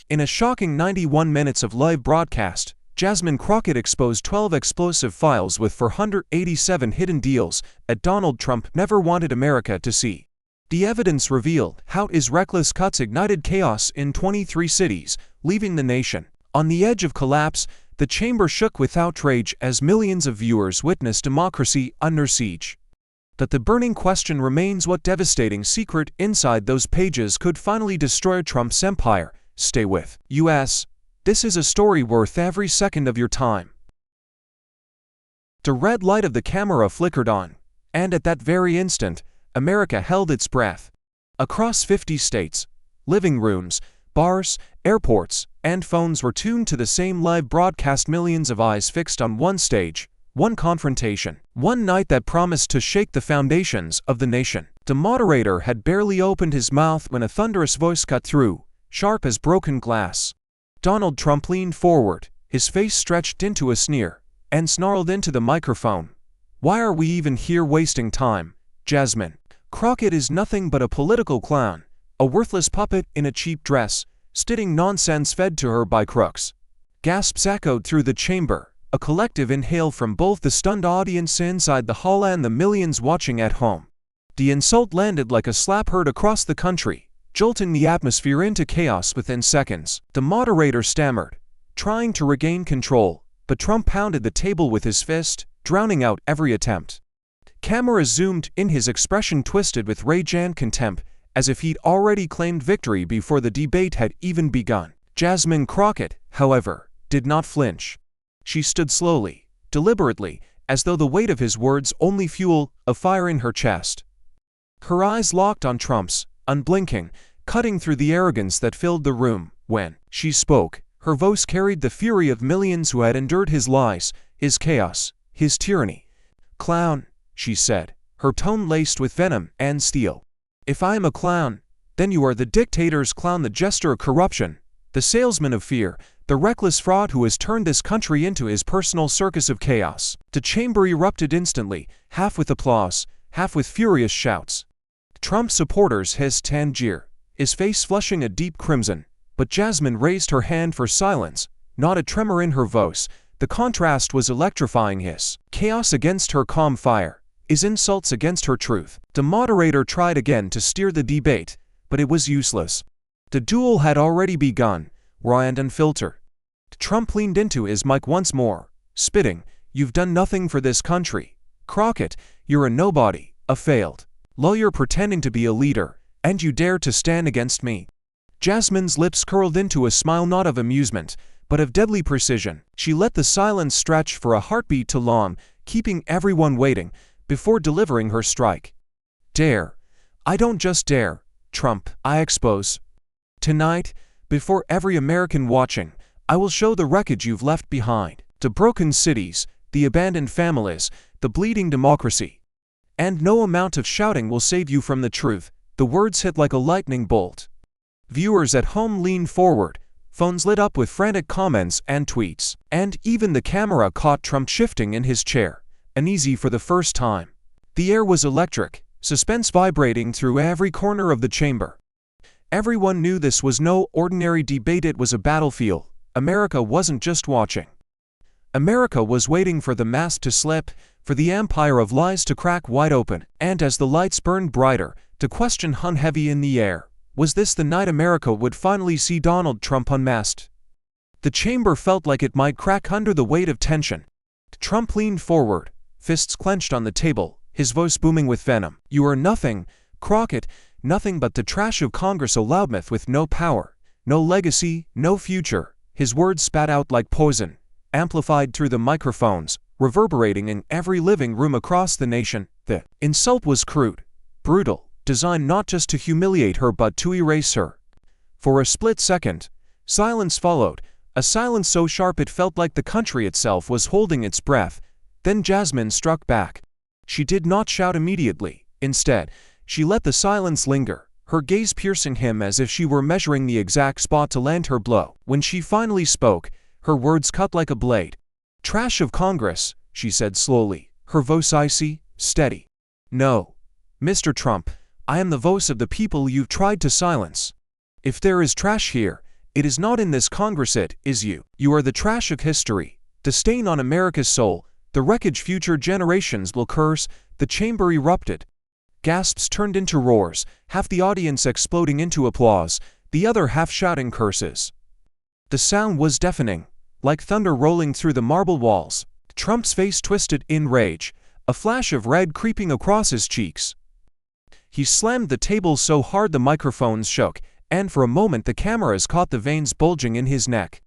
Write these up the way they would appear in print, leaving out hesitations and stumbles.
In a shocking 91 minutes of live broadcast, Jasmine Crockett exposed 12 explosive files with 487 hidden deals that Donald Trump never wanted America to see. The evidence revealed how his reckless cuts ignited chaos in 23 cities, leaving the nation on the edge of collapse. The chamber shook with outrage as millions of viewers witnessed democracy under siege. But the burning question remains: what devastating secret inside those pages could finally destroy Trump's empire? Stay with us. This is a story worth every second of your time. The red light of the camera flickered on, and at that very instant, America held its breath. Across 50 states, living rooms, bars, airports, and phones were tuned to the same live broadcast, millions of eyes fixed on one stage, one confrontation, one night that promised to shake the foundations of the nation. The moderator had barely opened his mouth when a thunderous voice cut through, sharp as broken glass. Donald Trump leaned forward, his face stretched into a sneer, and snarled into the microphone. "Why are we even here wasting time? Jasmine Crockett is nothing but a political clown, a worthless puppet in a cheap dress, spitting nonsense fed to her by crooks." Gasps echoed through the chamber, a collective inhale from both the stunned audience inside the hall and the millions watching at home. The insult landed like a slap heard across the country, jolting the atmosphere into chaos within seconds. The moderator stammered, trying to regain control, but Trump pounded the table with his fist, drowning out every attempt. Cameras zoomed in, his expression twisted with rage and contempt, as if he'd already claimed victory before the debate had even begun. Jasmine Crockett, however, did not flinch. She stood slowly, deliberately, as though the weight of his words only fueled a fire in her chest. Her eyes locked on Trump's, unblinking, cutting through the arrogance that filled the room. When she spoke, her voice carried the fury of millions who had endured his lies, his chaos, his tyranny. "Clown," she said, her tone laced with venom and steel. "If I am a clown, then you are the dictator's clown, the jester of corruption, the salesman of fear, the reckless fraud who has turned this country into his personal circus of chaos." The chamber erupted instantly, half with applause, half with furious shouts. Trump supporters hissed and jeered, his face flushing a deep crimson, but Jasmine raised her hand for silence, not a tremor in her voice. The contrast was electrifying: his chaos against her calm fire, his insults against her truth. The moderator tried again to steer the debate, but it was useless. The duel had already begun, raw and unfiltered. Trump leaned into his mic once more, spitting, "You've done nothing for this country. Crockett, you're a nobody, a failed lawyer pretending to be a leader, and you dare to stand against me." Jasmine's lips curled into a smile, not of amusement, but of deadly precision. She let the silence stretch for a heartbeat too long, keeping everyone waiting, before delivering her strike. "Dare? I don't just dare, Trump. I expose. Tonight, before every American watching, I will show the wreckage you've left behind. The broken cities, the abandoned families, the bleeding democracy. And no amount of shouting will save you from the truth." The words hit like a lightning bolt. Viewers at home leaned forward, phones lit up with frantic comments and tweets, and even the camera caught Trump shifting in his chair, uneasy for the first time. The air was electric, suspense vibrating through every corner of the chamber. Everyone knew this was no ordinary debate, it was a battlefield. America wasn't just watching. America was waiting for the mask to slip, for the empire of lies to crack wide open, and as the lights burned brighter, the question hung heavy in the air: was this the night America would finally see Donald Trump unmasked? The chamber felt like it might crack under the weight of tension. Trump leaned forward, fists clenched on the table, his voice booming with venom. "You are nothing, Crockett, nothing but the trash of Congress, a loudmouth with no power, no legacy, no future." His words spat out like poison, amplified through the microphones, reverberating in every living room across the nation. The insult was crude, brutal, designed not just to humiliate her but to erase her. For a split second, silence followed, a silence so sharp it felt like the country itself was holding its breath. Then Jasmine struck back. She did not shout immediately. Instead, she let the silence linger, her gaze piercing him as if she were measuring the exact spot to land her blow. When she finally spoke, her words cut like a blade. "Trash of Congress," she said slowly, her voice icy, steady. "No, Mr. Trump, I am the voice of the people you've tried to silence. If there is trash here, It is not in this Congress, it is you. You are the trash of history, the stain on America's soul, the wreckage future generations will curse. The chamber erupted. Gasps turned into roars, half the audience exploding into applause, the other half shouting curses. The sound was deafening, like thunder rolling through the marble walls. Trump's face twisted in rage, a flash of red creeping across his cheeks. He slammed the table so hard the microphones shook, and for a moment the cameras caught the veins bulging in his neck.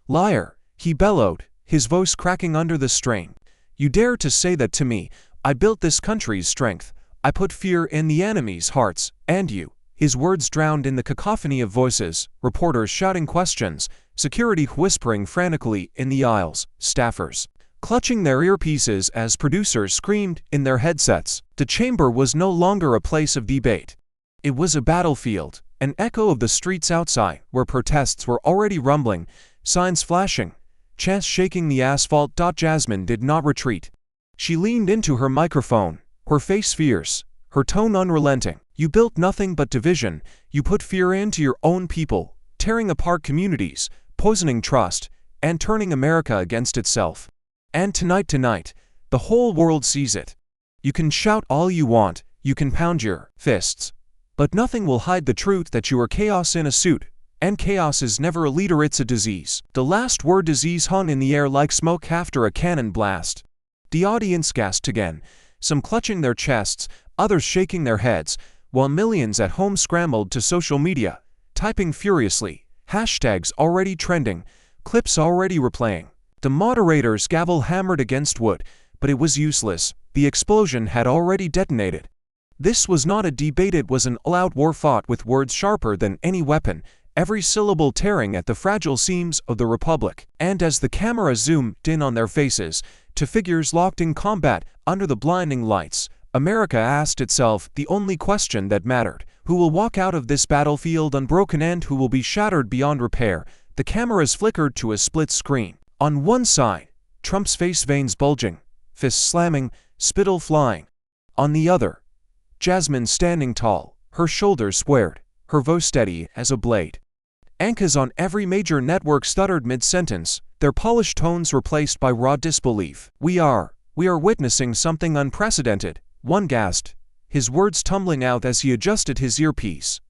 "Liar," he bellowed, his voice cracking under the strain. "You dare to say that to me? I built this country's strength. I put fear in the enemy's hearts, and you." His words drowned in the cacophony of voices, reporters shouting questions, security whispering frantically in the aisles, staffers clutching their earpieces as producers screamed in their headsets. The chamber was no longer a place of debate. It was a battlefield, an echo of the streets outside, where protests were already rumbling, signs flashing, chants shaking the asphalt. Jasmine did not retreat. She leaned into her microphone, her face fierce, her tone unrelenting. "You built nothing but division. You put fear into your own people, tearing apart communities, poisoning trust, and turning America against itself. And tonight, the whole world sees it. You can shout all you want, you can pound your fists, but nothing will hide the truth that you are chaos in a suit, and chaos is never a leader, it's a disease." The last word disease hung in the air like smoke after a cannon blast. The audience gasped again, some clutching their chests, others shaking their heads, while millions at home scrambled to social media, typing furiously, hashtags already trending, clips already replaying. The moderator's gavel hammered against wood, but it was useless. The explosion had already detonated. This was not a debate, it was an all-out war fought with words sharper than any weapon, every syllable tearing at the fragile seams of the republic. And as the camera zoomed in on their faces, to figures locked in combat under the blinding lights, America asked itself the only question that mattered: who will walk out of this battlefield unbroken and who will be shattered beyond repair? The cameras flickered to a split screen. On one side, Trump's face, veins bulging, fists slamming, spittle flying. On the other, Jasmine standing tall, her shoulders squared, her voice steady as a blade. Anchors on every major network stuttered mid-sentence, their polished tones replaced by raw disbelief. We are witnessing something unprecedented," one gasped, his words tumbling out as he adjusted his earpiece.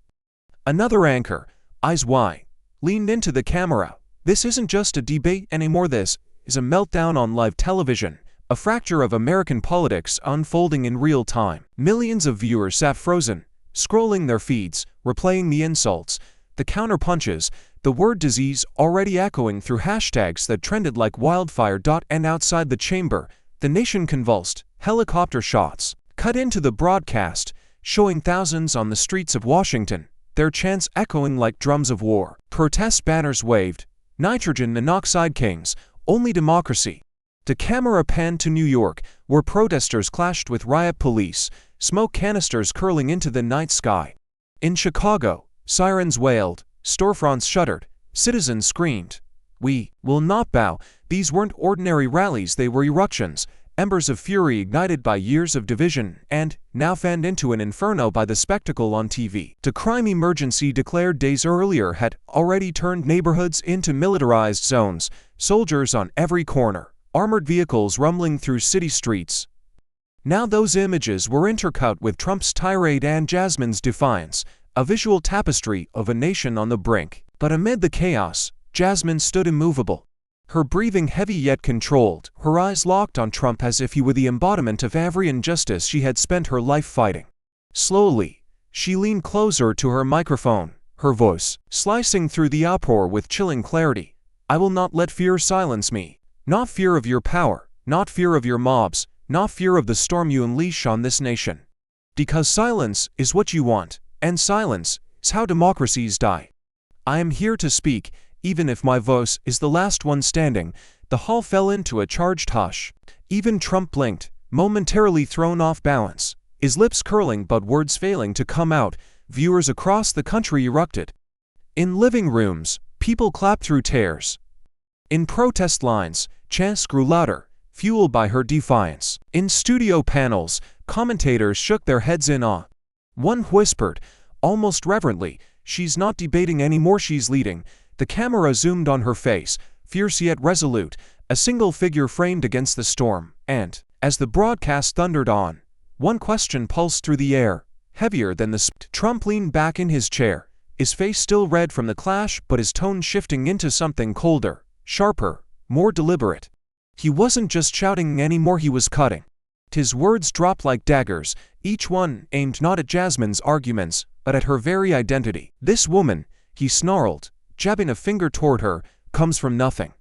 Another anchor, eyes wide, leaned into the camera. "This isn't just a debate anymore, this is a meltdown on live television, a fracture of American politics unfolding in real time." Millions of viewers sat frozen, scrolling their feeds, replaying the insults, the counterpunches, the word disease already echoing through hashtags that trended like wildfire. And outside the chamber, the nation convulsed. Helicopter shots cut into the broadcast, showing thousands on the streets of Washington, their chants echoing like drums of war. Protest banners waved, "Nitrogen monoxide kings, only democracy." The camera panned to New York, where protesters clashed with riot police, smoke canisters curling into the night sky. In Chicago, sirens wailed, storefronts shuttered, citizens screamed, "We will not bow." These weren't ordinary rallies, they were eruptions, embers of fury ignited by years of division and, now fanned into an inferno by the spectacle on TV. The crime emergency declared days earlier had already turned neighborhoods into militarized zones, soldiers on every corner, armored vehicles rumbling through city streets. Now those images were intercut with Trump's tirade and Jasmine's defiance, a visual tapestry of a nation on the brink. But amid the chaos, Jasmine stood immovable. Her breathing heavy yet controlled, her eyes locked on Trump as if he were the embodiment of every injustice she had spent her life fighting. Slowly, she leaned closer to her microphone, her voice slicing through the uproar with chilling clarity. "I will not let fear silence me. Not fear of your power, not fear of your mobs, not fear of the storm you unleash on this nation. Because silence is what you want, and silence is how democracies die. I am here to speak, even if my voice is the last one standing." The hall fell into a charged hush. Even Trump blinked, momentarily thrown off balance, his lips curling but words failing to come out. Viewers across the country erupted. In living rooms, people clapped through tears. In protest lines, chants grew louder, fueled by her defiance. In studio panels, commentators shook their heads in awe. One whispered, almost reverently, "She's not debating anymore, she's leading." The camera zoomed on her face, fierce yet resolute, a single figure framed against the storm, and, as the broadcast thundered on, one question pulsed through the air, heavier than the Trump leaned back in his chair, his face still red from the clash but his tone shifting into something colder, sharper, more deliberate. He wasn't just shouting anymore, he was cutting. His words dropped like daggers, each one aimed not at Jasmine's arguments, but at her very identity. "This woman," he snarled, jabbing a finger toward her, "comes from nothing.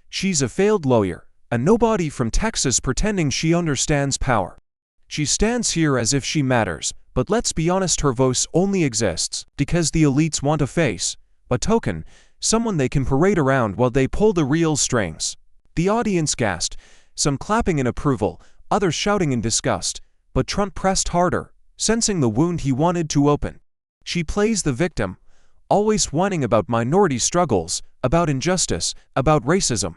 She's a failed lawyer, a nobody from Texas pretending she understands power. She stands here as if she matters, but let's be honest, her voice only exists because the elites want a face, a token, someone they can parade around while they pull the real strings." The audience gasped, some clapping in approval, others shouting in disgust, but Trump pressed harder, sensing the wound he wanted to open. "She plays the victim, always whining about minority struggles, about injustice, about racism.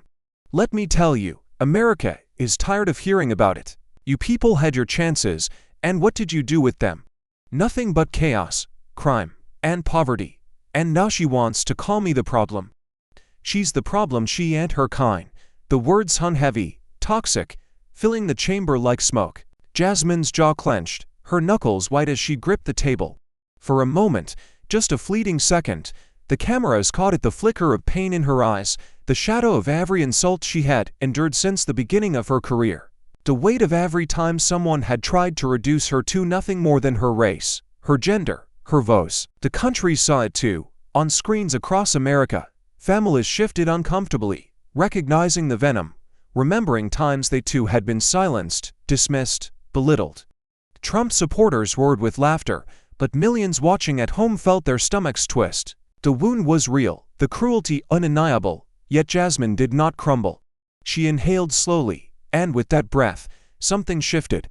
Let me tell you, America is tired of hearing about it. You people had your chances, and what did you do with them? Nothing but chaos, crime, and poverty. And now she wants to call me the problem. She's the problem, she and her kind." The words hung heavy, toxic, filling the chamber like smoke. Jasmine's jaw clenched, her knuckles white as she gripped the table. For a moment, just a fleeting second, the cameras caught at the flicker of pain in her eyes, the shadow of every insult she had endured since the beginning of her career. The weight of every time someone had tried to reduce her to nothing more than her race, her gender, her voice. The country saw it too. On screens across America, families shifted uncomfortably, recognizing the venom, remembering times they too had been silenced, dismissed, belittled. Trump supporters roared with laughter, but millions watching at home felt their stomachs twist. The wound was real, the cruelty undeniable, yet Jasmine did not crumble. She inhaled slowly, and with that breath, something shifted.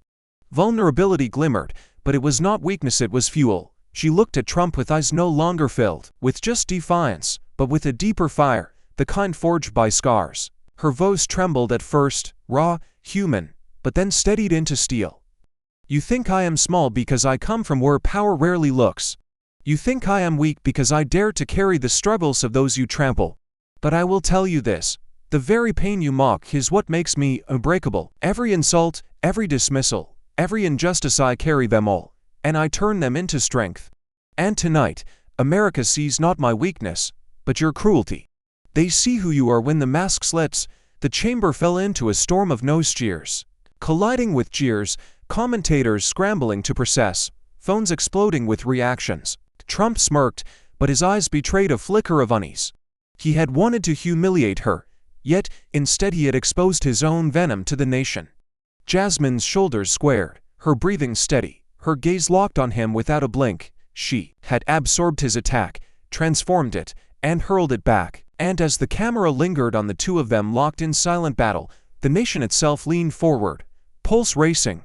Vulnerability glimmered, but it was not weakness, it was fuel. She looked at Trump with eyes no longer filled with just defiance, but with a deeper fire, the kind forged by scars. Her voice trembled at first, raw, human, but then steadied into steel. "You think I am small because I come from where power rarely looks. You think I am weak because I dare to carry the struggles of those you trample. But I will tell you this, the very pain you mock is what makes me unbreakable. Every insult, every dismissal, every injustice, I carry them all, and I turn them into strength. And tonight, America sees not my weakness, but your cruelty. They see who you are." When the mask slits, the chamber fell into a storm of nose jeers. Colliding with jeers, commentators scrambling to process, phones exploding with reactions. Trump smirked, but his eyes betrayed a flicker of unease. He had wanted to humiliate her, yet instead he had exposed his own venom to the nation. Jasmine's shoulders squared, her breathing steady, her gaze locked on him without a blink. She had absorbed his attack, transformed it, and hurled it back. And as the camera lingered on the two of them locked in silent battle, the nation itself leaned forward, pulse racing,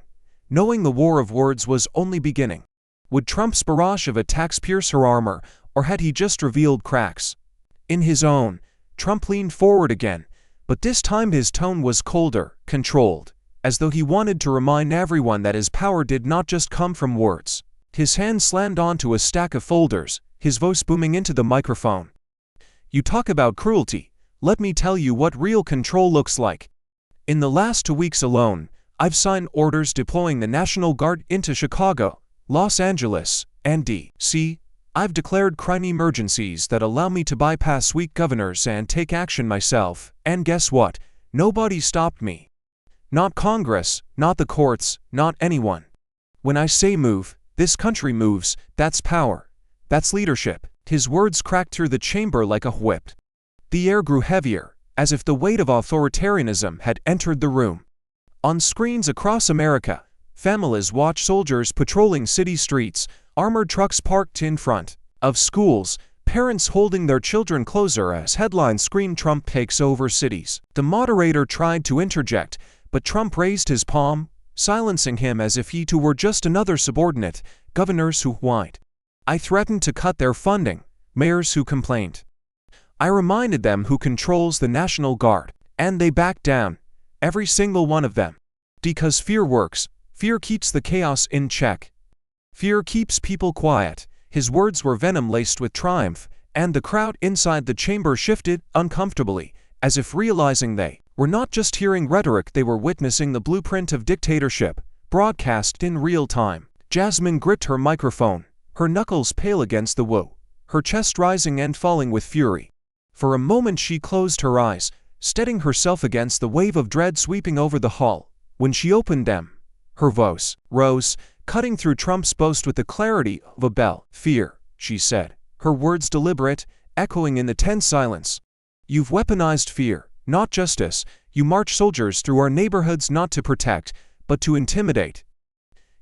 knowing the war of words was only beginning. Would Trump's barrage of attacks pierce her armor, or had he just revealed cracks? In his own, Trump leaned forward again, but this time his tone was colder, controlled, as though he wanted to remind everyone that his power did not just come from words. His hand slammed onto a stack of folders, his voice booming into the microphone. "You talk about cruelty. Let me tell you what real control looks like. In the last 2 weeks alone, I've signed orders deploying the National Guard into Chicago, Los Angeles, and D.C. I've declared crime emergencies that allow me to bypass weak governors and take action myself, and guess what? Nobody stopped me. Not Congress, not the courts, not anyone. When I say move, this country moves. That's power. That's leadership." His words cracked through the chamber like a whip. The air grew heavier, as if the weight of authoritarianism had entered the room. On screens across America, families watched soldiers patrolling city streets, armored trucks parked in front of schools, parents holding their children closer as headlines screamed "Trump takes over cities." The moderator tried to interject, but Trump raised his palm, silencing him as if he too were just another subordinate. "Governors who whined. I threatened to cut their funding. Mayors who complained. I reminded them who controls the National Guard, and they backed down, every single one of them. Because fear works. Fear keeps the chaos in check. Fear keeps people quiet." His words were venom laced with triumph, And the crowd inside the chamber shifted uncomfortably, as if realizing they were not just hearing rhetoric, they were witnessing the blueprint of dictatorship, broadcast in real time. Jasmine gripped her microphone, her knuckles pale against the woe, her chest rising and falling with fury. For a moment she closed her eyes, steadying herself against the wave of dread sweeping over the hall. When she opened them, her voice rose, cutting through Trump's boast with the clarity of a bell. "Fear," she said, her words deliberate, echoing in the tense silence. "You've weaponized fear, not justice. You march soldiers through our neighborhoods not to protect, but to intimidate.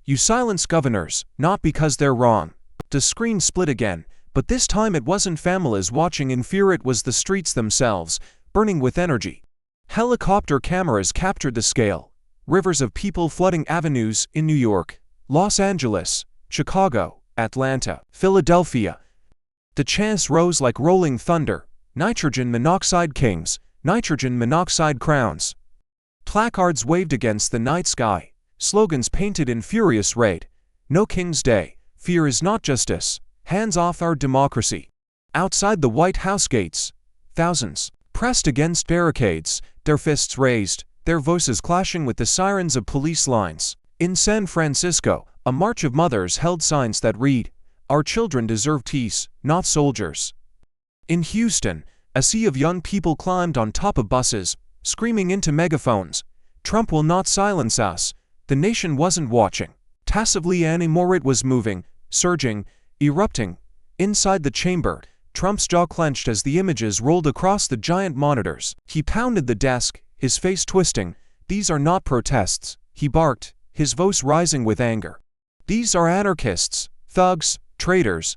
You silence governors, not because they're wrong." The screen split again, but this time it wasn't families watching in fear, it was the streets themselves, burning with energy. Helicopter cameras captured the scale. Rivers of people flooding avenues in New York, Los Angeles, Chicago, Atlanta, Philadelphia. The chants rose like rolling thunder. Nitrogen monoxide kings, nitrogen monoxide crowns. Placards waved against the night sky, slogans painted in furious raid. "No King's Day, fear is not justice, hands off our democracy." Outside the White House gates, thousands pressed against barricades, their fists raised, their voices clashing with the sirens of police lines. In San Francisco, a march of mothers held signs that read, "Our children deserve peace, not soldiers." In Houston, a sea of young people climbed on top of buses, screaming into megaphones, "Trump will not silence us." The nation wasn't watching passively anymore, it was moving, surging, erupting. Inside the chamber, Trump's jaw clenched as the images rolled across the giant monitors. He pounded the desk, his face twisting. "These are not protests," he barked, his voice rising with anger. "These are anarchists, thugs, traitors.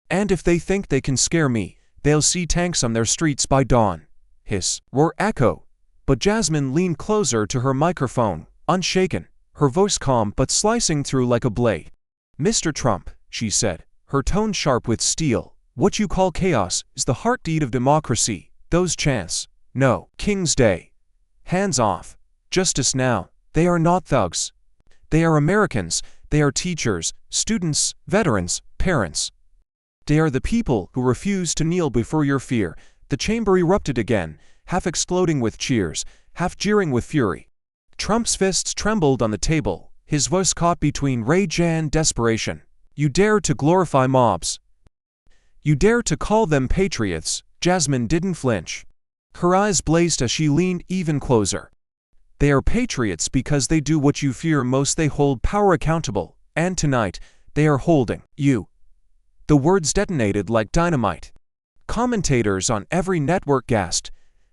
And if they think they can scare me, they'll see tanks on their streets by dawn." His roar echoed, but Jasmine leaned closer to her microphone, unshaken, her voice calm but slicing through like a blade. "Mr. Trump," she said, her tone sharp with steel, "what you call chaos is the heartbeat of democracy. Those chants, 'No King's Day, hands off, justice now,' they are not thugs. They are Americans. They are teachers, students, veterans, parents. They are the people who refuse to kneel before your fear." The chamber erupted again, half exploding with cheers, half jeering with fury. Trump's fists trembled on the table, his voice caught between rage and desperation. "You dare to glorify mobs. You dare to call them patriots." Jasmine didn't flinch. Her eyes blazed as she leaned even closer. "They are patriots because they do what you fear most. They hold power accountable, and tonight, they are holding you." The words detonated like dynamite. Commentators on every network gasped,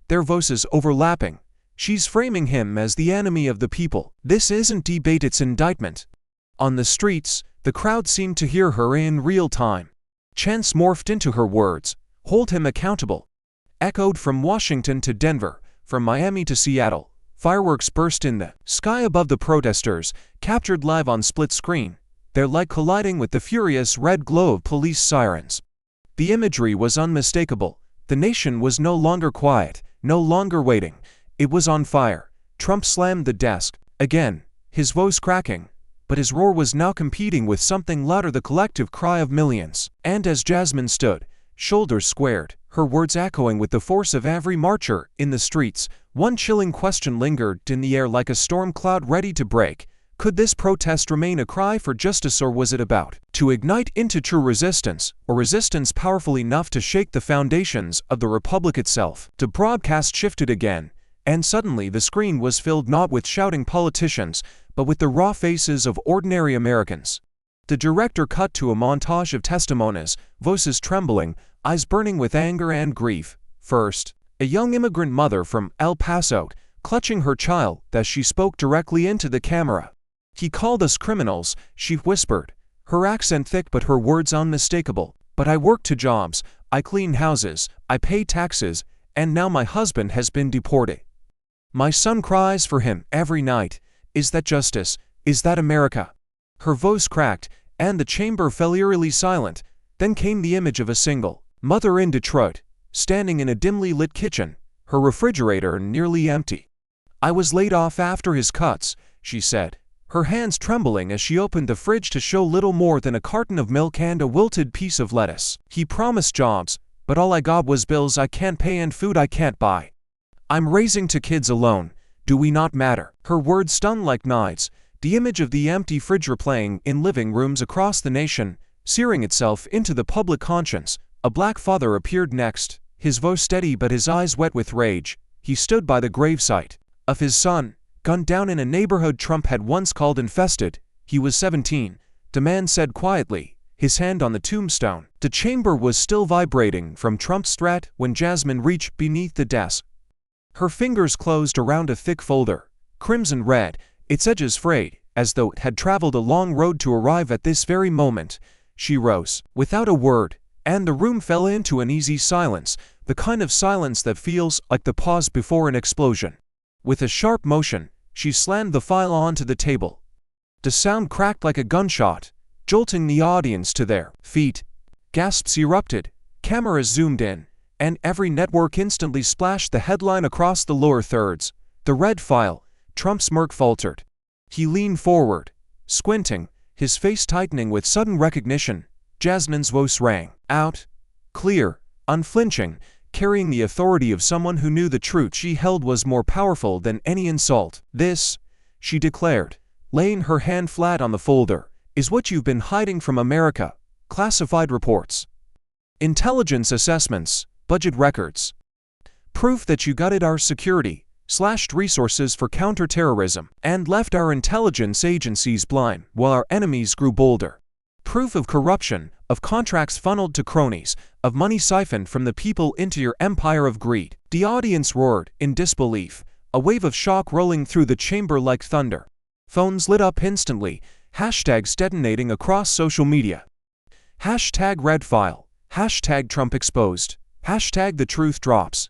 their voices overlapping. "She's framing him as the enemy of the people. This isn't debate, it's indictment." On the streets, the crowd seemed to hear her in real time. Chants morphed into her words, "Hold him accountable," echoed from Washington to Denver, from Miami to Seattle. Fireworks burst in the sky above the protesters, captured live on split screen, their light colliding with the furious red glow of police sirens. The imagery was unmistakable. The nation was no longer quiet, no longer waiting. It was on fire. Trump slammed the desk, again, his voice cracking, but his roar was now competing with something louder, the collective cry of millions. And as Jasmine stood, shoulders squared, her words echoing with the force of every marcher in the streets, one chilling question lingered in the air like a storm cloud ready to break. Could this protest remain a cry for justice, or was it about to ignite into true resistance, or resistance powerful enough to shake the foundations of the republic itself? The broadcast shifted again, and suddenly the screen was filled not with shouting politicians, but with the raw faces of ordinary Americans. The director cut to a montage of testimonies, voices trembling, eyes burning with anger and grief. First, a young immigrant mother from El Paso, clutching her child as she spoke directly into the camera. "He called us criminals," she whispered, her accent thick but her words unmistakable. "But I work 2 jobs, I clean houses, I pay taxes, and now my husband has been deported. My son cries for him every night. Is that justice? Is that America?" Her voice cracked, and the chamber fell eerily silent. Then came the image of a single mother in Detroit, standing in a dimly lit kitchen, her refrigerator nearly empty. "I was laid off after his cuts," she said, her hands trembling as she opened the fridge to show little more than a carton of milk and a wilted piece of lettuce. "He promised jobs, but all I got was bills I can't pay and food I can't buy. I'm raising 2 kids alone. Do we not matter?" Her words stung like knives, the image of the empty fridge replaying in living rooms across the nation, searing itself into the public conscience. A black father appeared next, his voice steady but his eyes wet with rage. He stood by the gravesite of his son, gunned down in a neighborhood Trump had once called infested. He was 17, the man said quietly, his hand on the tombstone. The chamber was still vibrating from Trump's threat when Jasmine reached beneath the desk. Her fingers closed around a thick folder, crimson red, its edges frayed, as though it had traveled a long road to arrive at this very moment. She rose, without a word, and the room fell into an easy silence, the kind of silence that feels like the pause before an explosion. With a sharp motion, she slammed the file onto the table. The sound cracked like a gunshot, jolting the audience to their feet. Gasps erupted, cameras zoomed in, and every network instantly splashed the headline across the lower thirds. "The red file," Trump's smirk faltered. He leaned forward, squinting, his face tightening with sudden recognition. Jasmine's voice rang out, clear, unflinching, carrying the authority of someone who knew the truth she held was more powerful than any insult. "This," she declared, laying her hand flat on the folder, "is what you've been hiding from America. Classified reports, intelligence assessments, budget records. Proof that you gutted our security, slashed resources for counterterrorism, and left our intelligence agencies blind while our enemies grew bolder. Proof of corruption, of contracts funneled to cronies, of money siphoned from the people into your empire of greed." The audience roared in disbelief, a wave of shock rolling through the chamber like thunder. Phones lit up instantly, hashtags detonating across social media. Hashtag red file, hashtag Trump exposed, hashtag the truth drops.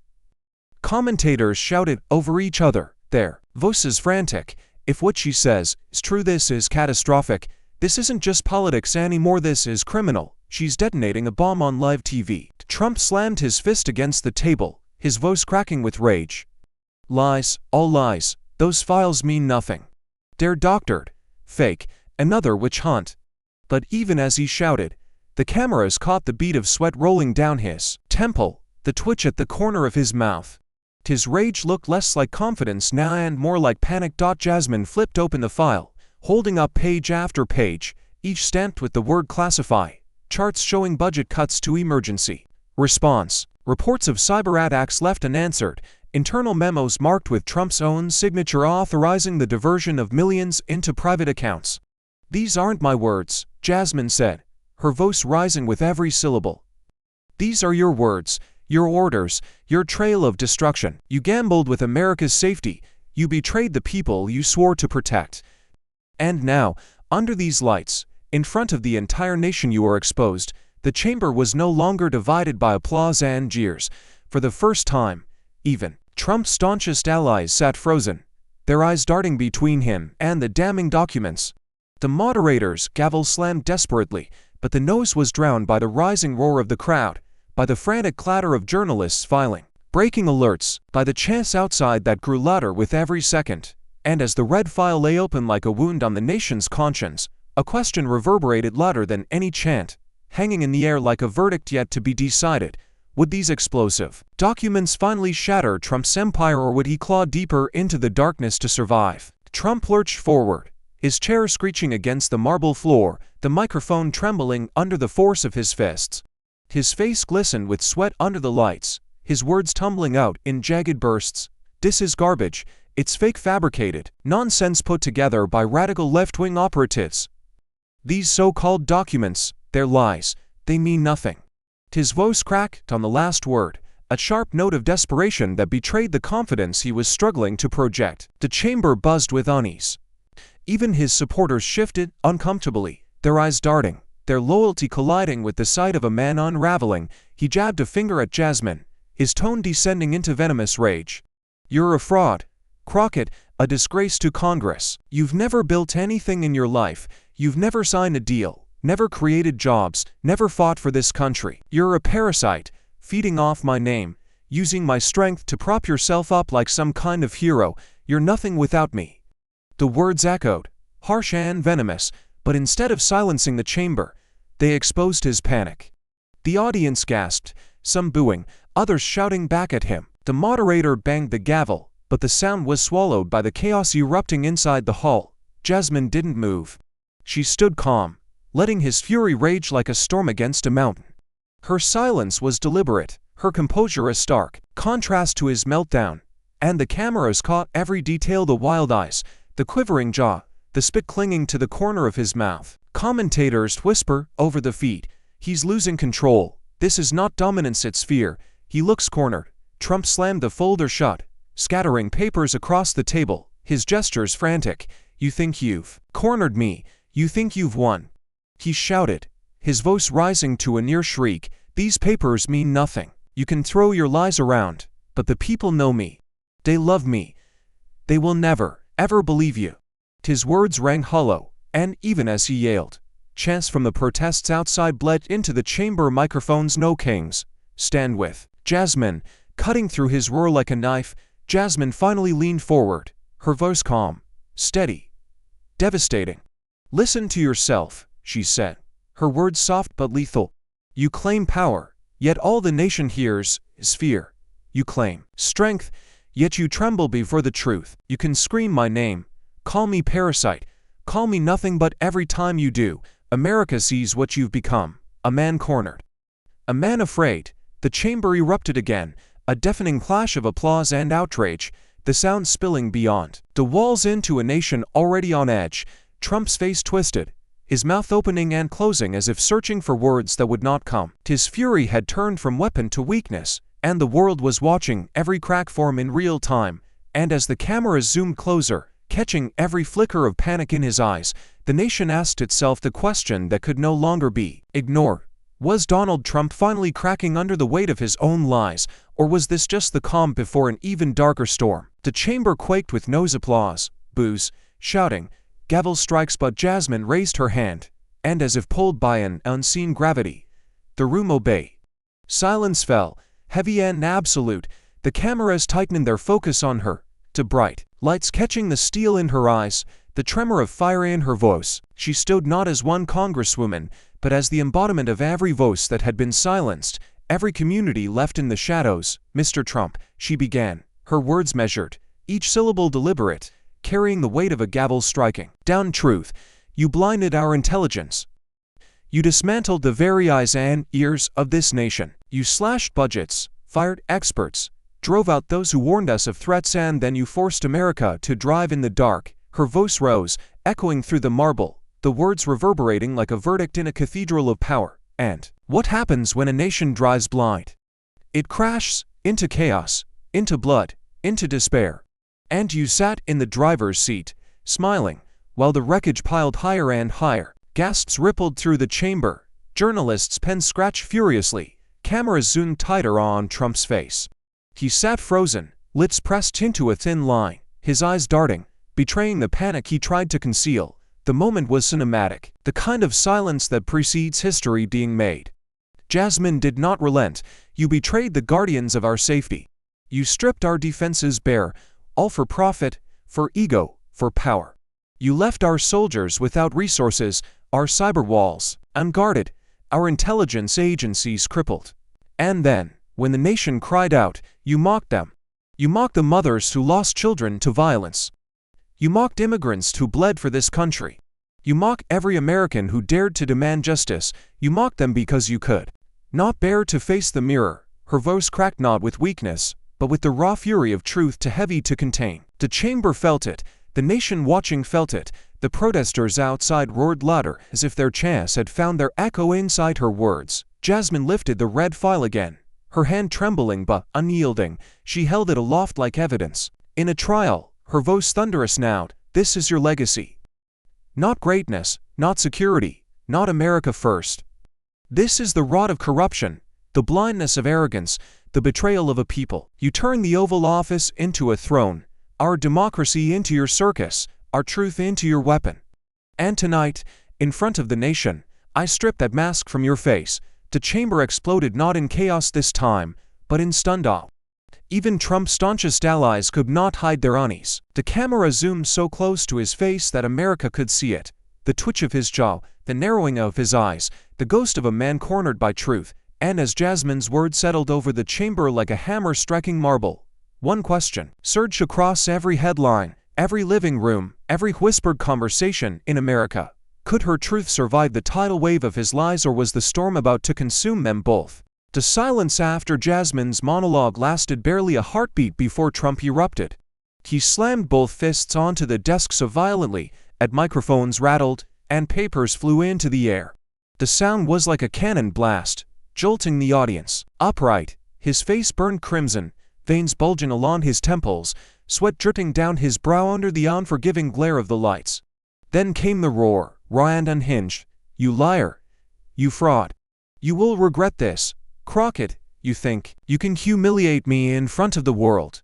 Commentators shouted over each other, their voices frantic. "If what she says is true, this is catastrophic. This isn't just politics anymore, this is criminal. She's detonating a bomb on live TV." Trump slammed his fist against the table, his voice cracking with rage. "Lies, all lies. Those files mean nothing. They're doctored, fake, another witch hunt." But even as he shouted, the cameras caught the bead of sweat rolling down his temple, the twitch at the corner of his mouth. His rage looked less like confidence now and more like panic. Jasmine flipped open the file, holding up page after page, each stamped with the word classify, charts showing budget cuts to emergency response, reports of cyber attacks left unanswered, internal memos marked with Trump's own signature authorizing the diversion of millions into private accounts. "These aren't my words," Jasmine said, her voice rising with every syllable. "These are your words, your orders, your trail of destruction. You gambled with America's safety, you betrayed the people you swore to protect. And now, under these lights, in front of the entire nation, you are exposed." The chamber was no longer divided by applause and jeers. For the first time, even Trump's staunchest allies sat frozen, their eyes darting between him and the damning documents. The moderator's gavel slammed desperately, but the noise was drowned by the rising roar of the crowd, by the frantic clatter of journalists filing breaking alerts, by the chants outside that grew louder with every second. And as the red file lay open like a wound on the nation's conscience, a question reverberated louder than any chant, hanging in the air like a verdict yet to be decided. Would these explosive documents finally shatter Trump's empire, or would he claw deeper into the darkness to survive? Trump lurched forward, his chair screeching against the marble floor, the microphone trembling under the force of his fists. His face glistened with sweat under the lights, his words tumbling out in jagged bursts. "This is garbage. It's fake, fabricated nonsense put together by radical left-wing operatives. These so-called documents, they're lies. They mean nothing." His voice cracked on the last word, a sharp note of desperation that betrayed the confidence he was struggling to project. The chamber buzzed with unease. Even his supporters shifted uncomfortably, their eyes darting, their loyalty colliding with the sight of a man unraveling. He jabbed a finger at Jasmine, his tone descending into venomous rage. "You're a fraud, Crockett, a disgrace to Congress. You've never built anything in your life. You've never signed a deal, never created jobs, never fought for this country. You're a parasite, feeding off my name, using my strength to prop yourself up like some kind of hero. You're nothing without me." The words echoed, harsh and venomous, but instead of silencing the chamber, they exposed his panic. The audience gasped, some booing, others shouting back at him. The moderator banged the gavel, but the sound was swallowed by the chaos erupting inside the hall. Jasmine didn't move. She stood calm, letting his fury rage like a storm against a mountain. Her silence was deliberate, her composure a stark contrast to his meltdown, and the cameras caught every detail: the wild eyes, the quivering jaw, the spit clinging to the corner of his mouth. Commentators whisper over the feed, "He's losing control. This is not dominance, it's fear. He looks cornered." Trump slammed the folder shut, scattering papers across the table, his gestures frantic. "You think you've cornered me? You think you've won?" He shouted, his voice rising to a near shriek. "These papers mean nothing. You can throw your lies around, but the people know me. They love me. They will never, ever believe you." His words rang hollow, and even as he yelled, chants from the protests outside bled into the chamber microphones. "No kings. Stand with Jasmine." Cutting through his roar like a knife, Jasmine finally leaned forward, her voice calm, steady, devastating. "Listen to yourself," she said, her words soft but lethal. "You claim power, yet all the nation hears is fear. You claim strength, yet you tremble before the truth. You can scream my name, call me parasite, call me nothing, but every time you do, America sees what you've become: a man cornered, a man afraid." The chamber erupted again, a deafening clash of applause and outrage, the sound spilling beyond the walls into a nation already on edge. Trump's face twisted, his mouth opening and closing as if searching for words that would not come. His fury had turned from weapon to weakness, and the world was watching every crack form in real time. And as the cameras zoomed closer, catching every flicker of panic in his eyes, the nation asked itself the question that could no longer be ignored. Was Donald Trump finally cracking under the weight of his own lies, or was this just the calm before an even darker storm? The chamber quaked with noise, applause, boos, shouting, gavel strikes, but Jasmine raised her hand, and as if pulled by an unseen gravity, the room obeyed. Silence fell, heavy and absolute. The cameras tightened their focus on her, to bright lights catching the steel in her eyes, the tremor of fire in her voice. She stood not as one congresswoman, but as the embodiment of every voice that had been silenced, every community left in the shadows. "Mr. Trump," she began, her words measured, each syllable deliberate, carrying the weight of a gavel striking down truth. "You blinded our intelligence. You dismantled the very eyes and ears of this nation. You slashed budgets, fired experts, drove out those who warned us of threats, and then you forced America to drive in the dark." Her voice rose, echoing through the marble, the words reverberating like a verdict in a cathedral of power. "And what happens when a nation drives blind? It crashes into chaos, into blood, into despair. And you sat in the driver's seat, smiling, while the wreckage piled higher and higher." Gasps rippled through the chamber, journalists' pens scratched furiously, cameras zoomed tighter on Trump's face. He sat frozen, lips pressed into a thin line, his eyes darting, betraying the panic he tried to conceal. The moment was cinematic, the kind of silence that precedes history being made. Jasmine did not relent. "You betrayed the guardians of our safety. You stripped our defenses bare, all for profit, for ego, for power. You left our soldiers without resources, our cyber walls unguarded, our intelligence agencies crippled. And then, when the nation cried out, you mocked them. You mocked the mothers who lost children to violence. You mocked immigrants who bled for this country. You mocked every American who dared to demand justice. You mocked them because you could not bear to face the mirror." Her voice cracked not with weakness, but with the raw fury of truth too heavy to contain. The chamber felt it, the nation watching felt it, the protesters outside roared louder, as if their chants had found their echo inside her words. Jasmine lifted the red file again, her hand trembling but unyielding. She held it aloft like evidence. In a trial, her voice thunderous now, "This is your legacy. Not greatness, not security, not America first. This is the rot of corruption, the blindness of arrogance, the betrayal of a people. You turned the Oval Office into a throne, our democracy into your circus, our truth into your weapon. And tonight, in front of the nation, I strip that mask from your face." The chamber exploded not in chaos this time, but in stunned awe. Even Trump's staunchest allies could not hide their unease. The camera zoomed so close to his face that America could see it. The twitch of his jaw, the narrowing of his eyes, the ghost of a man cornered by truth. And as Jasmine's words settled over the chamber like a hammer striking marble, one question surged across every headline, every living room, every whispered conversation in America. Could her truth survive the tidal wave of his lies, or was the storm about to consume them both? The silence after Jasmine's monologue lasted barely a heartbeat before Trump erupted. He slammed both fists onto the desk so violently that microphones rattled and papers flew into the air. The sound was like a cannon blast, jolting the audience. Upright, his face burned crimson, veins bulging along his temples, sweat dripping down his brow under the unforgiving glare of the lights. Then came the roar, raw and unhinged. "You liar! You fraud! You will regret this. Crockett, you think you can humiliate me in front of the world?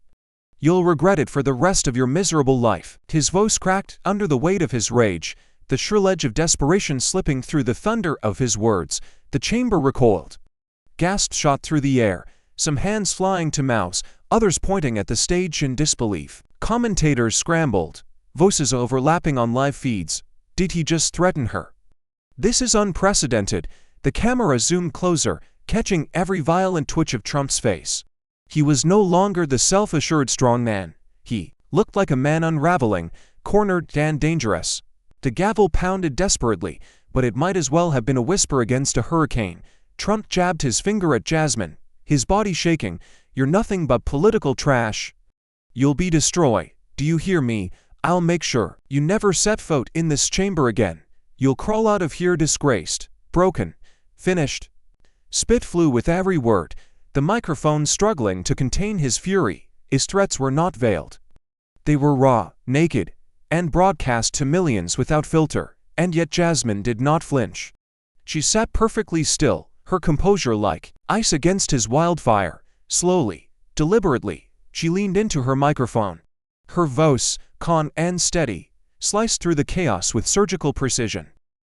You'll regret it for the rest of your miserable life." His voice cracked under the weight of his rage, the shrill edge of desperation slipping through the thunder of his words. The chamber recoiled. Gasps shot through the air, some hands flying to mouths, others pointing at the stage in disbelief. Commentators scrambled, voices overlapping on live feeds. Did he just threaten her? This is unprecedented. The camera zoomed closer, catching every violent twitch of Trump's face. He was no longer the self-assured strongman. He looked like a man unraveling, cornered and dangerous. The gavel pounded desperately, but it might as well have been a whisper against a hurricane. Trump jabbed his finger at Jasmine, his body shaking. "You're nothing but political trash. You'll be destroyed. Do you hear me? I'll make sure you never set foot in this chamber again. You'll crawl out of here disgraced, broken, finished." Spit flew with every word, the microphone struggling to contain his fury. His threats were not veiled. They were raw, naked, and broadcast to millions without filter, and yet Jasmine did not flinch. She sat perfectly still, her composure like ice against his wildfire. Slowly, deliberately, she leaned into her microphone. Her voice, calm and steady, sliced through the chaos with surgical precision.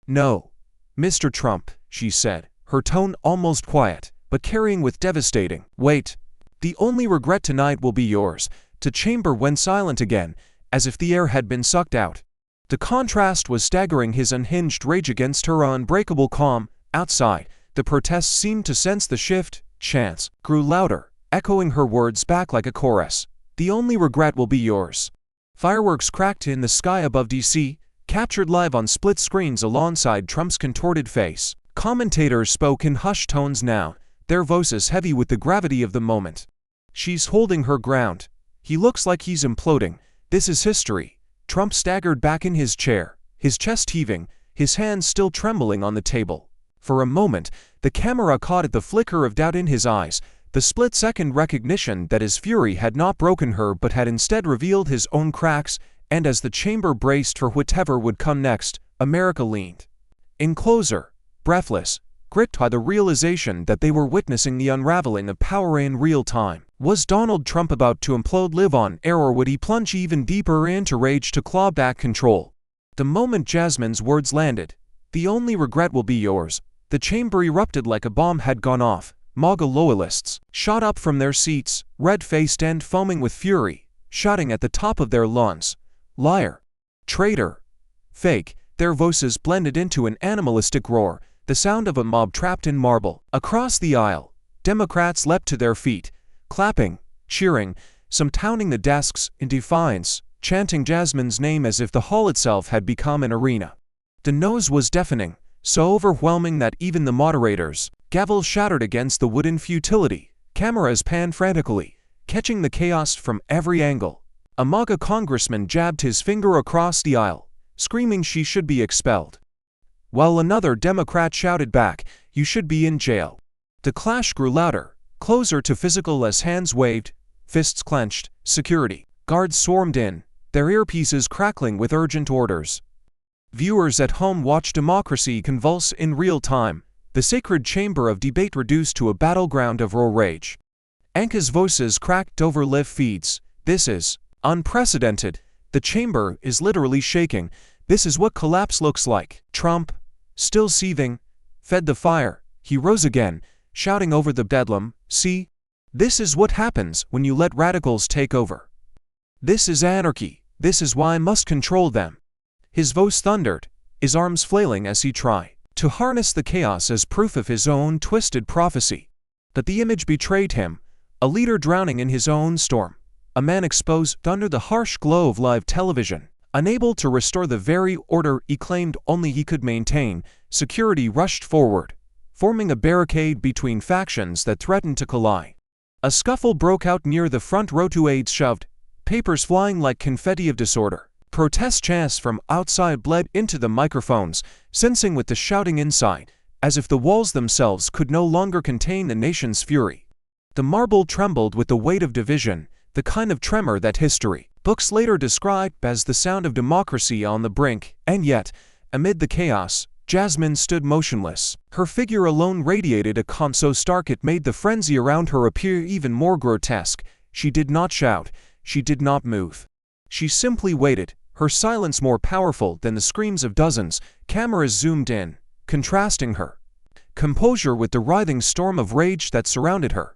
"No, Mr. Trump," she said, her tone almost quiet, but carrying with devastating weight. "The only regret tonight will be yours." The chamber went silent again, as if the air had been sucked out. The contrast was staggering, his unhinged rage against her unbreakable calm. Outside, the protests seemed to sense the shift. Chants grew louder, echoing her words back like a chorus. "The only regret will be yours." Fireworks cracked in the sky above D.C., captured live on split screens alongside Trump's contorted face. Commentators spoke in hushed tones now, their voices heavy with the gravity of the moment. "She's holding her ground. He looks like he's imploding. This is history." Trump staggered back in his chair, his chest heaving, his hands still trembling on the table. For a moment, the camera caught at the flicker of doubt in his eyes, the split-second recognition that his fury had not broken her but had instead revealed his own cracks. And as the chamber braced for whatever would come next, America leaned in closer, breathless, gripped by the realization that they were witnessing the unraveling of power in real time. Was Donald Trump about to implode, live on air, or would he plunge even deeper into rage to claw back control? The moment Jasmine's words landed, "The only regret will be yours," the chamber erupted like a bomb had gone off. MAGA loyalists shot up from their seats, red-faced and foaming with fury, shouting at the top of their lungs, "Liar! Traitor! Fake!" Their voices blended into an animalistic roar, the sound of a mob trapped in marble. Across the aisle, Democrats leapt to their feet, clapping, cheering, some pounding the desks in defiance, chanting Jasmine's name as if the hall itself had become an arena. The noise was deafening, so overwhelming that even the moderators' gavels shattered against the wooden futility. Cameras panned frantically, catching the chaos from every angle. A MAGA congressman jabbed his finger across the aisle, screaming she should be expelled, while another Democrat shouted back, "You should be in jail." The clash grew louder, closer to physical as hands waved, fists clenched, security guards swarmed in, their earpieces crackling with urgent orders. Viewers at home watched democracy convulse in real time, the sacred chamber of debate reduced to a battleground of raw rage. Anka's voices cracked over live feeds. "This is unprecedented. The chamber is literally shaking. This is what collapse looks like." Trump, still seething, fed the fire. He rose again, shouting over the bedlam, "See? This is what happens when you let radicals take over. This is anarchy. This is why I must control them." His voice thundered, his arms flailing as he tried to harness the chaos as proof of his own twisted prophecy. But the image betrayed him, a leader drowning in his own storm, a man exposed under the harsh glow of live television, unable to restore the very order he claimed only he could maintain. Security rushed forward, forming a barricade between factions that threatened to collide. A scuffle broke out near the front row. Two aides shoved, papers flying like confetti of disorder. Protest chants from outside bled into the microphones, sensing with the shouting inside, as if the walls themselves could no longer contain the nation's fury. The marble trembled with the weight of division, the kind of tremor that history books later described as the sound of democracy on the brink. And yet, amid the chaos, Jasmine stood motionless. Her figure alone radiated a calm so stark it made the frenzy around her appear even more grotesque. She did not shout, she did not move. She simply waited, her silence more powerful than the screams of dozens. Cameras zoomed in, contrasting her composure with the writhing storm of rage that surrounded her.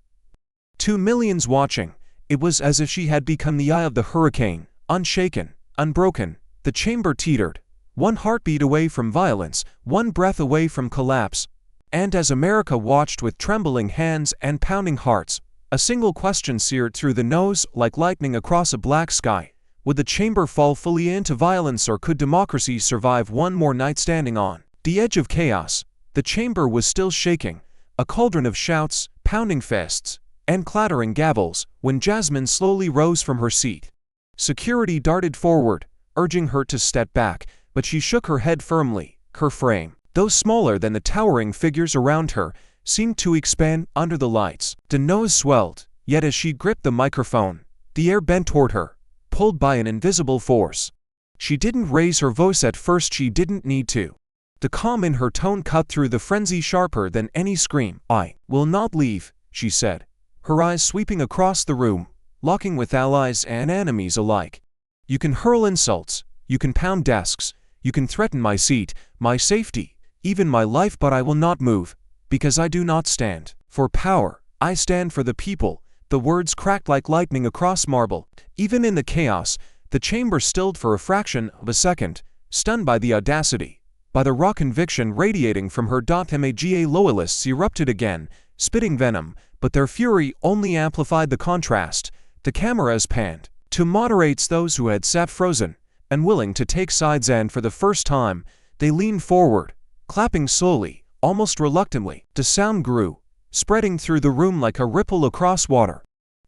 2 million watching, it was as if she had become the eye of the hurricane, unshaken, unbroken. The chamber teetered, one heartbeat away from violence, one breath away from collapse. And as America watched with trembling hands and pounding hearts, a single question seared through the nose like lightning across a black sky. Would the chamber fall fully into violence, or could democracy survive one more night standing on the edge of chaos? The chamber was still shaking, a cauldron of shouts, pounding fists, and clattering gavels, when Jasmine slowly rose from her seat. Security darted forward, urging her to step back, but she shook her head firmly. Her frame, though smaller than the towering figures around her, seemed to expand under the lights. The nose swelled, yet as she gripped the microphone, the air bent toward her, pulled by an invisible force. She didn't raise her voice at first, she didn't need to. The calm in her tone cut through the frenzy sharper than any scream. "I will not leave," she said, her eyes sweeping across the room, locking with allies and enemies alike. "You can hurl insults, you can pound desks, you can threaten my seat, my safety, even my life, but I will not move, because I do not stand for power, I stand for the people." The words cracked like lightning across marble. Even in the chaos, the chamber stilled for a fraction of a second, stunned by the audacity, by the raw conviction radiating from her. MAGA loyalists erupted again, spitting venom, but their fury only amplified the contrast. The cameras panned to moderates those who had sat frozen, unwilling to take sides, and for the first time, they leaned forward, clapping slowly, almost reluctantly. The sound grew, spreading through the room like a ripple across water.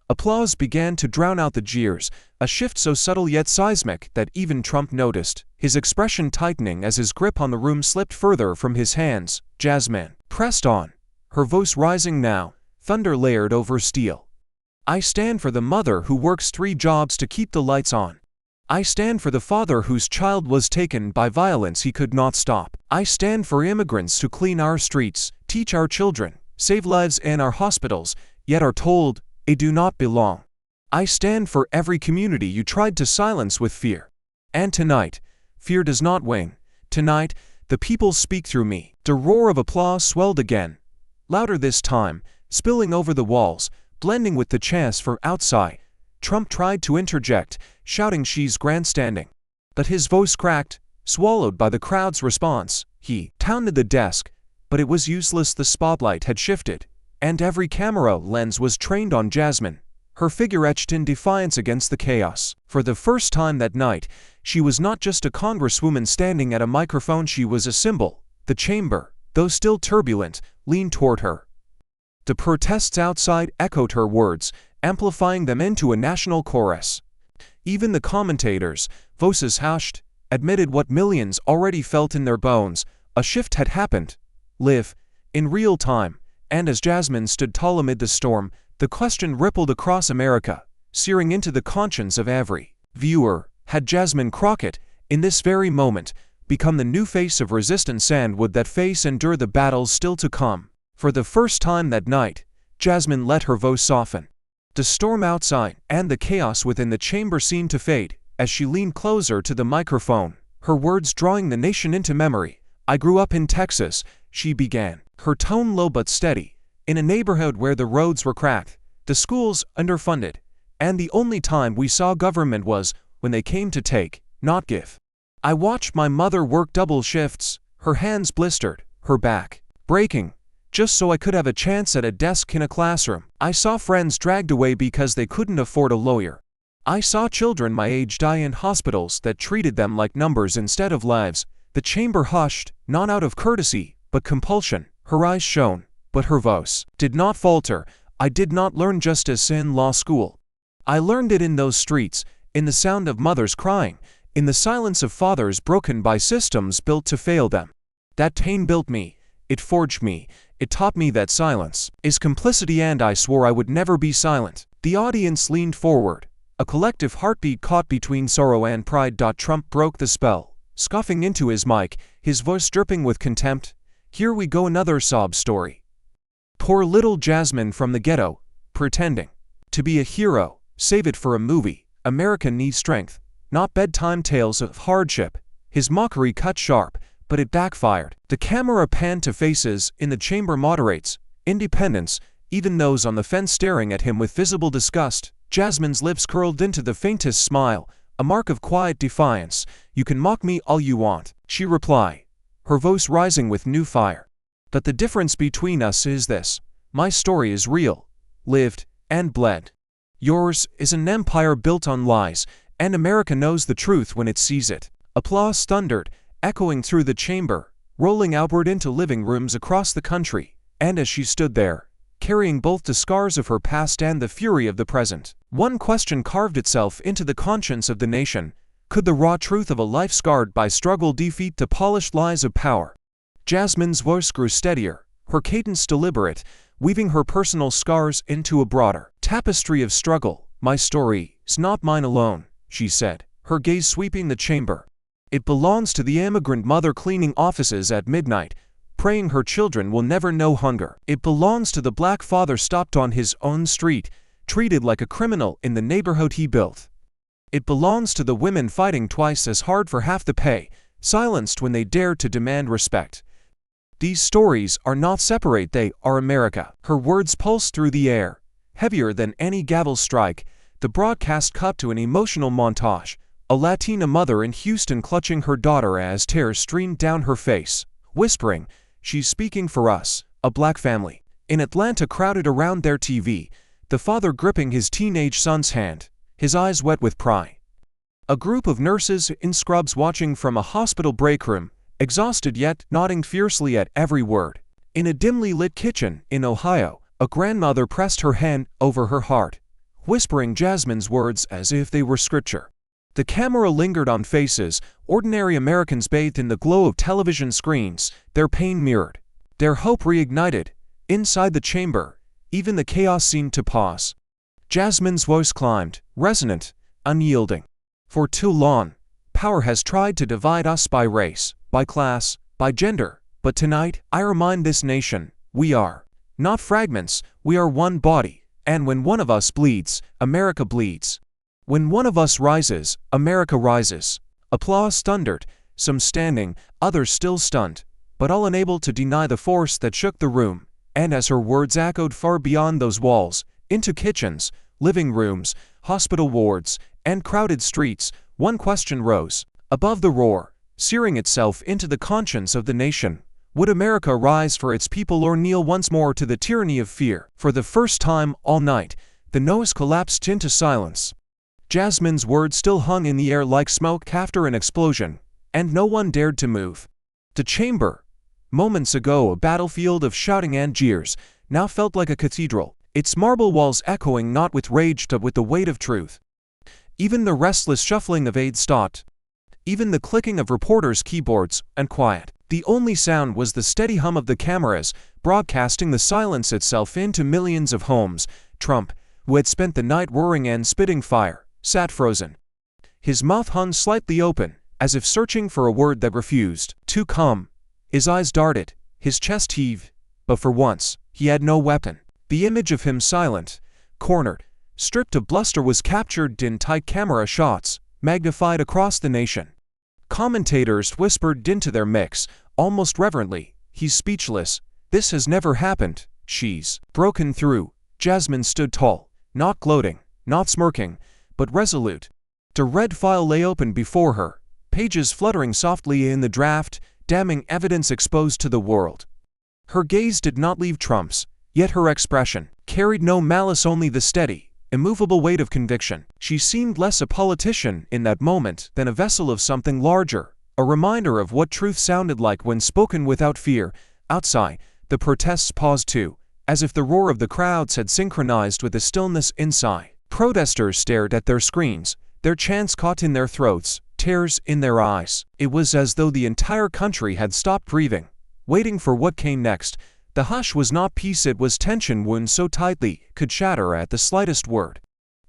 Applause began to drown out the jeers, a shift so subtle yet seismic that even Trump noticed, his expression tightening as his grip on the room slipped further from his hands. Jasmine pressed on, her voice rising now, thunder layered over steel. "I stand for the mother who works 3 jobs to keep the lights on. I stand for the father whose child was taken by violence he could not stop. I stand for immigrants who clean our streets, teach our children, save lives in our hospitals, yet are told they do not belong. I stand for every community you tried to silence with fear. And tonight, fear does not win. Tonight, the people speak through me." The roar of applause swelled again, louder this time, spilling over the walls, blending with the chants from outside. Trump tried to interject, shouting she's grandstanding. But his voice cracked, swallowed by the crowd's response. He pounded the desk, but it was useless. The spotlight had shifted, and every camera lens was trained on Jasmine, her figure etched in defiance against the chaos. For the first time that night, she was not just a congresswoman standing at a microphone, she was a symbol. The chamber, though still turbulent, leaned toward her. The protests outside echoed her words, amplifying them into a national chorus. Even the commentators, voices hushed, admitted what millions already felt in their bones: a shift had happened. Live in real time. And as Jasmine stood tall amid the storm, the question rippled across America, searing into the conscience of every viewer: had Jasmine Crockett, in this very moment, become the new face of resistance, and would that face endure the battles still to come? For the first time that night, Jasmine let her voice soften. The storm outside and the chaos within the chamber seemed to fade as she leaned closer to the microphone, her words drawing the nation into memory. "I grew up in Texas," she began, her tone low but steady, "in a neighborhood where the roads were cracked, the schools underfunded, and the only time we saw government was when they came to take, not give. I watched my mother work double shifts, her hands blistered, her back breaking, just so I could have a chance at a desk in a classroom. I saw friends dragged away because they couldn't afford a lawyer. I saw children my age die in hospitals that treated them like numbers instead of lives. The chamber hushed, not out of courtesy, but compulsion. Her eyes shone, but her voice did not falter. I did not learn justice in law school. I learned it in those streets, in the sound of mothers crying, in the silence of fathers broken by systems built to fail them. That pain built me, it forged me, it taught me that silence is complicity, and I swore I would never be silent. The audience leaned forward, a collective heartbeat caught between sorrow and pride. Trump broke the spell, scoffing into his mic, his voice dripping with contempt. Here we go, another sob story. Poor little Jasmine from the ghetto, pretending to be a hero. Save it for a movie. America needs strength, not bedtime tales of hardship. His mockery cut sharp, but it backfired. The camera panned to faces in the chamber. Moderates, independents, even those on the fence staring at him with visible disgust. Jasmine's lips curled into the faintest smile, a mark of quiet defiance. You can mock me all you want, she replied, her voice rising with new fire. But the difference between us is this: my story is real, lived, and bled. Yours is an empire built on lies, and America knows the truth when it sees it. Applause thundered, echoing through the chamber, rolling outward into living rooms across the country. And as she stood there, carrying both the scars of her past and the fury of the present, one question carved itself into the conscience of the nation: could the raw truth of a life scarred by struggle defeat the polished lies of power? Jasmine's voice grew steadier, her cadence deliberate, weaving her personal scars into a broader tapestry of struggle. My story is not mine alone, she said, her gaze sweeping the chamber. It belongs to the immigrant mother cleaning offices at midnight, praying her children will never know hunger. It belongs to the black father stopped on his own street, treated like a criminal in the neighborhood he built. It belongs to the women fighting twice as hard for half the pay, silenced when they dared to demand respect. These stories are not separate, they are America. Her words pulsed through the air, heavier than any gavel strike. The broadcast cut to an emotional montage, a Latina mother in Houston clutching her daughter as tears streamed down her face, whispering, "She's speaking for us." A black family in Atlanta crowded around their TV, the father gripping his teenage son's hand, his eyes wet with pride. A group of nurses in scrubs watching from a hospital break room, exhausted yet nodding fiercely at every word. In a dimly lit kitchen in Ohio, a grandmother pressed her hand over her heart, whispering Jasmine's words as if they were scripture. The camera lingered on faces, ordinary Americans bathed in the glow of television screens, their pain mirrored, their hope reignited. Inside the chamber, even the chaos seemed to pause. Jasmine's voice climbed, resonant, unyielding. For too long, power has tried to divide us by race, by class, by gender. But tonight, I remind this nation, we are not fragments, we are one body. And when one of us bleeds, America bleeds. When one of us rises, America rises. Applause thundered, some standing, others still stunned, but all unable to deny the force that shook the room. And as her words echoed far beyond those walls, into kitchens, living rooms, hospital wards, and crowded streets, one question rose, above the roar, searing itself into the conscience of the nation. Would America rise for its people or kneel once more to the tyranny of fear? For the first time all night, the noise collapsed into silence. Jasmine's words still hung in the air like smoke after an explosion, and no one dared to move. The chamber, moments ago a battlefield of shouting and jeers, now felt like a cathedral, its marble walls echoing not with rage but with the weight of truth. Even the restless shuffling of aides stopped. Even the clicking of reporters' keyboards, and quiet. The only sound was the steady hum of the cameras, broadcasting the silence itself into millions of homes. Trump, who had spent the night roaring and spitting fire, sat frozen. His mouth hung slightly open, as if searching for a word that refused to come. His eyes darted, his chest heaved, but for once, he had no weapon. The image of him silent, cornered, stripped of bluster was captured in tight camera shots, magnified across the nation. Commentators whispered into their mix, almost reverently, "He's speechless. This has never happened." She's broken through. Jasmine stood tall, not gloating, not smirking, but resolute. The red file lay open before her, pages fluttering softly in the draft, damning evidence exposed to the world. Her gaze did not leave Trump's, yet her expression carried no malice, only the steady, immovable weight of conviction. She seemed less a politician in that moment than a vessel of something larger, a reminder of what truth sounded like when spoken without fear. Outside, the protests paused too, as if the roar of the crowds had synchronized with the stillness inside. Protesters stared at their screens, their chants caught in their throats, tears in their eyes. It was as though the entire country had stopped breathing, waiting for what came next. The hush was not peace, it was tension wound so tightly could shatter at the slightest word.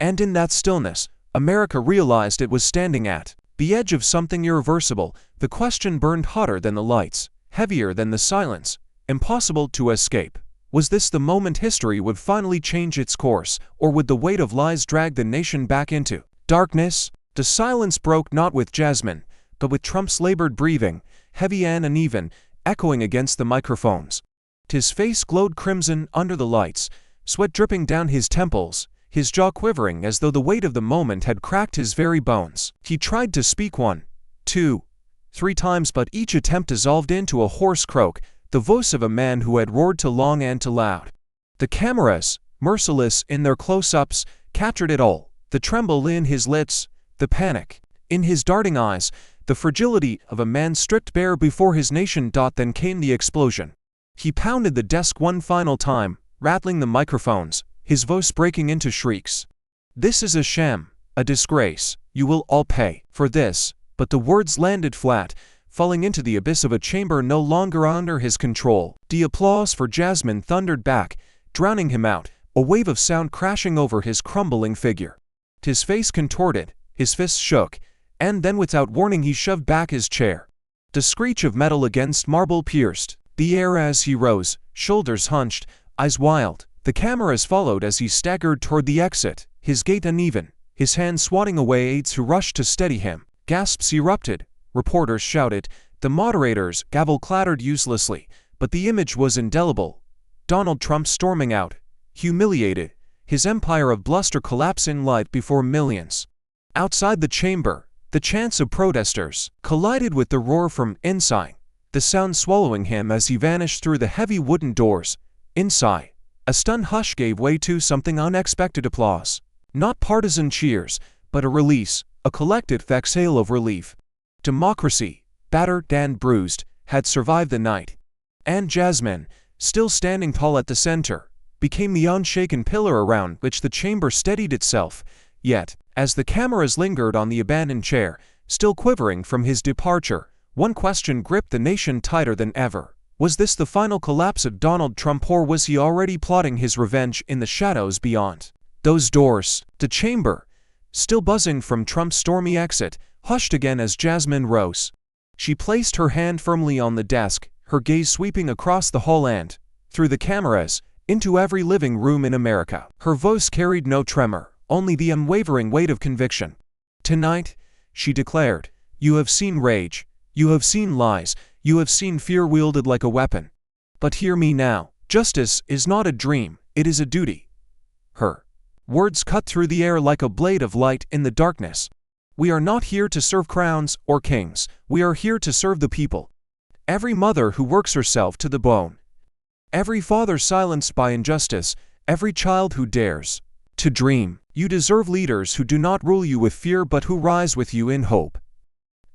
And in that stillness, America realized it was standing at the edge of something irreversible. The question burned hotter than the lights, heavier than the silence, impossible to escape. Was this the moment history would finally change its course, or would the weight of lies drag the nation back into darkness? The silence broke not with Jasmine, but with Trump's labored breathing, heavy and uneven, echoing against the microphones. His face glowed crimson under the lights, sweat dripping down his temples, his jaw quivering as though the weight of the moment had cracked his very bones. He tried to speak 1, 2, 3 times, but each attempt dissolved into a hoarse croak, the voice of a man who had roared too long and too loud. The cameras, merciless in their close-ups, captured it all, the tremble in his lips, the panic in his darting eyes, the fragility of a man stripped bare before his nation. Then came the explosion. He pounded the desk one final time, rattling the microphones, his voice breaking into shrieks. "This is a sham, a disgrace. You will all pay for this." But the words landed flat, falling into the abyss of a chamber no longer under his control. The applause for Jasmine thundered back, drowning him out, a wave of sound crashing over his crumbling figure. His face contorted, his fists shook, and then without warning he shoved back his chair. The screech of metal against marble pierced the air as he rose, shoulders hunched, eyes wild. The cameras followed as he staggered toward the exit, his gait uneven, his hands swatting away aides who rushed to steady him. Gasps erupted, reporters shouted, the moderators' gavel clattered uselessly, but the image was indelible. Donald Trump storming out, humiliated, his empire of bluster collapsing light before millions. Outside the chamber, the chants of protesters collided with the roar from inside, the sound swallowing him as he vanished through the heavy wooden doors. Inside, a stunned hush gave way to something unexpected: applause. Not partisan cheers, but a release, a collective exhale of relief. Democracy, battered and bruised, had survived the night. And Jasmine, still standing tall at the center, became the unshaken pillar around which the chamber steadied itself. Yet, as the cameras lingered on the abandoned chair, still quivering from his departure, one question gripped the nation tighter than ever. Was this the final collapse of Donald Trump, or was he already plotting his revenge in the shadows beyond those doors? The chamber, still buzzing from Trump's stormy exit, hushed again as Jasmine rose. She placed her hand firmly on the desk, her gaze sweeping across the hall and, through the cameras, into every living room in America. Her voice carried no tremor, only the unwavering weight of conviction. "Tonight," she declared, "you have seen rage, you have seen lies, you have seen fear wielded like a weapon. But hear me now. Justice is not a dream, it is a duty." Her words cut through the air like a blade of light in the darkness. "We are not here to serve crowns or kings, we are here to serve the people. Every mother who works herself to the bone, every father silenced by injustice, every child who dares to dream. You deserve leaders who do not rule you with fear but who rise with you in hope.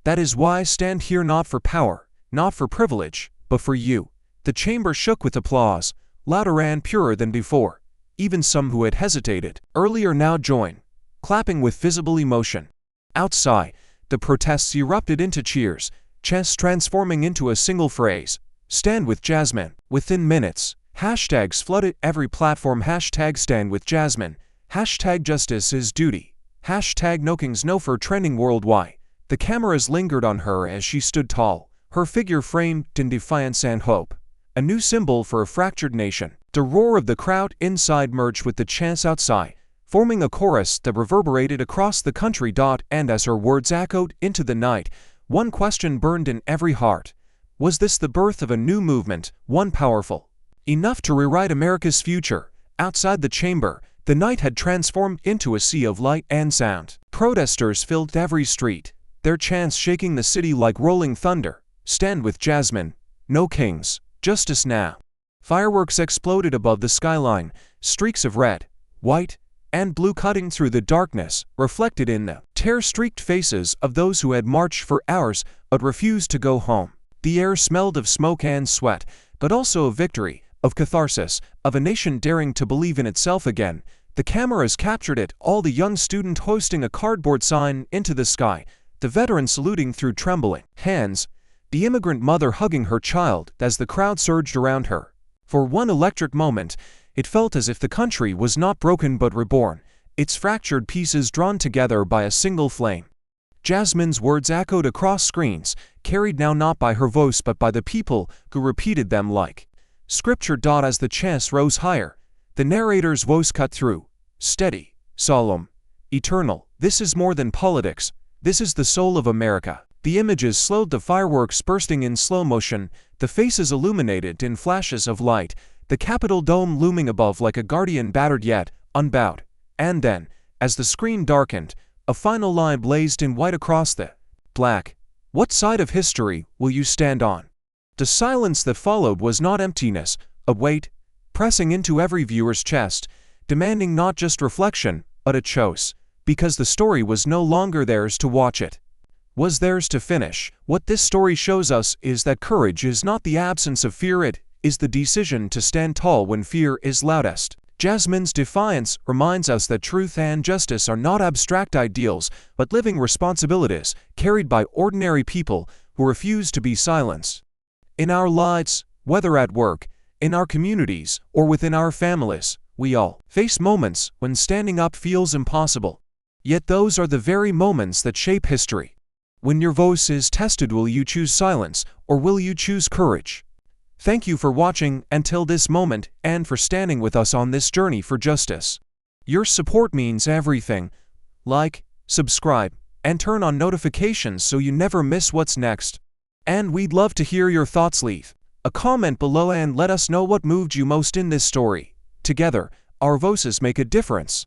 That is why I stand here, not for power, not for privilege, but for you." The chamber shook with applause, louder and purer than before. Even some who had hesitated earlier now joined, clapping with visible emotion. Outside, the protests erupted into cheers, chants transforming into a single phrase: "Stand with Jasmine." Within minutes, hashtags flooded every platform: hashtag stand with Jasmine, hashtag justice is duty, hashtag no kings no for, trending worldwide. The cameras lingered on her as she stood tall, her figure framed in defiance and hope, a new symbol for a fractured nation. The roar of the crowd inside merged with the chants outside, forming a chorus that reverberated across the country. And as her words echoed into the night, one question burned in every heart. Was this the birth of a new movement, one powerful enough to rewrite America's future? Outside the chamber, the night had transformed into a sea of light and sound. Protesters filled every street, their chants shaking the city like rolling thunder. Stand with Jasmine. No kings. Justice now. Fireworks exploded above the skyline, streaks of red, white, and blue cutting through the darkness, reflected in the tear-streaked faces of those who had marched for hours but refused to go home. The air smelled of smoke and sweat, but also of victory, of catharsis, of a nation daring to believe in itself again. The cameras captured it all, the young student hoisting a cardboard sign into the sky, the veteran saluting through trembling hands, the immigrant mother hugging her child as the crowd surged around her. For one electric moment, it felt as if the country was not broken but reborn, its fractured pieces drawn together by a single flame. Jasmine's words echoed across screens, carried now not by her voice but by the people who repeated them like scripture. As the chants rose higher, the narrator's voice cut through, steady, solemn, eternal. This is more than politics. This is the soul of America. The images slowed, the fireworks bursting in slow motion, the faces illuminated in flashes of light, the Capitol dome looming above like a guardian battered yet unbowed. And then, as the screen darkened, a final line blazed in white across the black. What side of history will you stand on? The silence that followed was not emptiness, a weight, pressing into every viewer's chest, demanding not just reflection, but a choice, because the story was no longer theirs to watch, it was theirs to finish. What this story shows us is that courage is not the absence of fear, it is the decision to stand tall when fear is loudest. Jasmine's defiance reminds us that truth and justice are not abstract ideals, but living responsibilities carried by ordinary people who refuse to be silenced. In our lives, whether at work, in our communities, or within our families, we all face moments when standing up feels impossible. Yet those are the very moments that shape history. When your voice is tested, will you choose silence, or will you choose courage? Thank you for watching until this moment and for standing with us on this journey for justice. Your support means everything. Like, subscribe, and turn on notifications so you never miss what's next. And we'd love to hear your thoughts. Leave a comment below and let us know what moved you most in this story. Together, our voices make a difference.